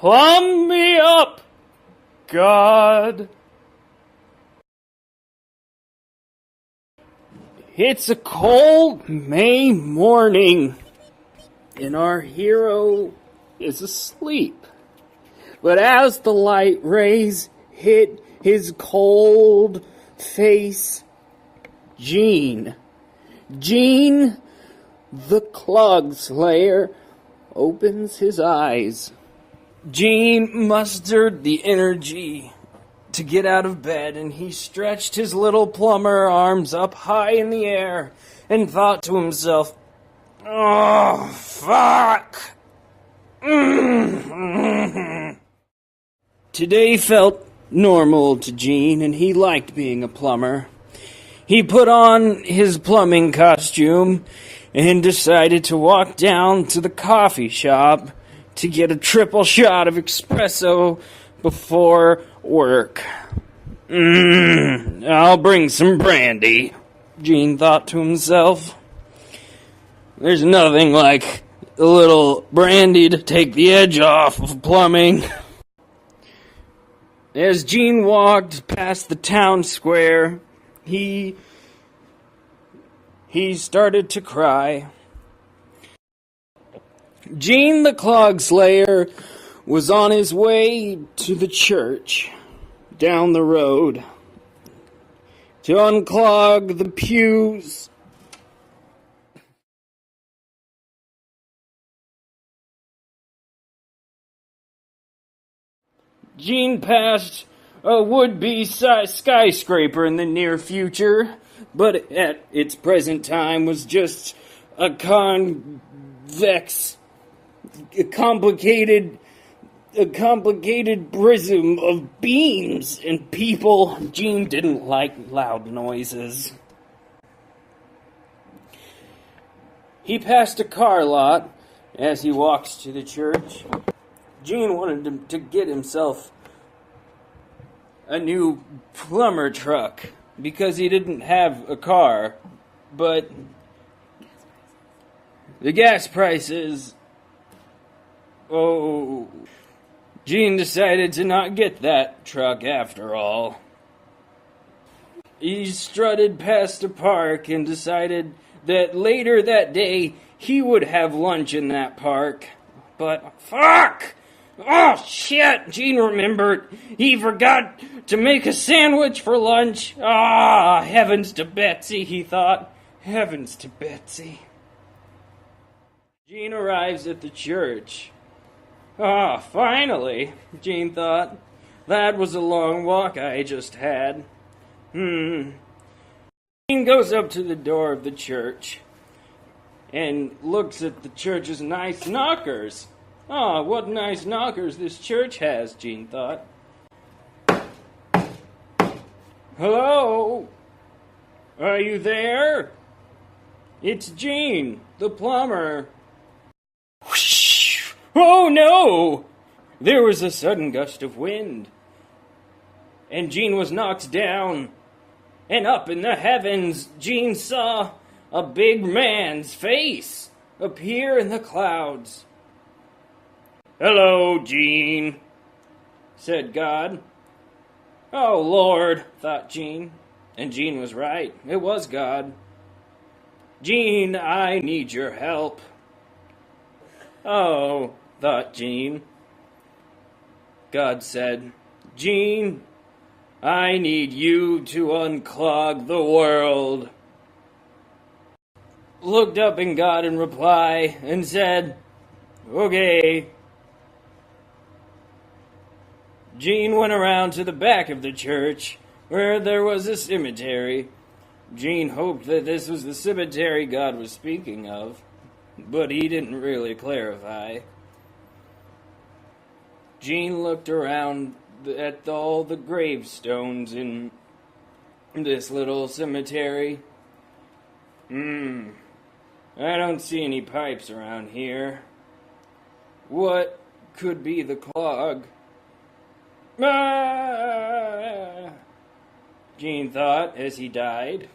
Plumb me up, God. It's a cold May morning, and our hero is asleep. But as the light rays hit his cold face, Gene, the Clog Slayer, opens his eyes. Gene mustered the energy to get out of bed, and he stretched his little plumber arms up high in the air and thought to himself, "Oh, fuck." Today felt normal to Gene, and he liked being a plumber. He put on his plumbing costume and decided to walk down to the coffee shop to get a triple shot of espresso before work. I'll bring some brandy, Gene thought to himself. There's nothing like a little brandy to take the edge off of plumbing. As Gene walked past the town square, he started to cry. Gene the Clog Slayer was on his way to the church down the road to unclog the pews. Gene passed a would-be skyscraper in the near future, but at its present time was just a complicated prism of beams and people. Gene didn't like loud noises. He passed a car lot as he walked to the church. Gene wanted to get himself a new plumber truck because he didn't have a car, but the gas prices... Oh, Gene decided to not get that truck after all. He strutted past a park and decided that later that day he would have lunch in that park. But fuck! Oh shit! Gene remembered. He forgot to make a sandwich for lunch. Ah, heavens to Betsy, he thought. Heavens to Betsy. Gene arrives at the church. Ah, finally, Gene thought. That was a long walk I just had. Gene goes up to the door of the church and looks at the church's nice knockers. Ah, what nice knockers this church has, Gene thought. Hello? Are you there? It's Gene, the plumber. Whoosh! Oh no! There was a sudden gust of wind, and Gene was knocked down. And up in the heavens, Gene saw a big man's face appear in the clouds. Hello, Gene, said God. Oh, Lord, thought Gene. And Gene was right. It was God. Gene, I need your help. Oh, thought Gene. God said, Gene, I need you to unclog the world. Looked up in God in reply and said, okay. Gene went around to the back of the church where there was a cemetery. Gene hoped that this was the cemetery God was speaking of, but he didn't really clarify. Gene looked around at all the gravestones in this little cemetery. I don't see any pipes around here. What could be the clog? Ah! Gene thought as he died.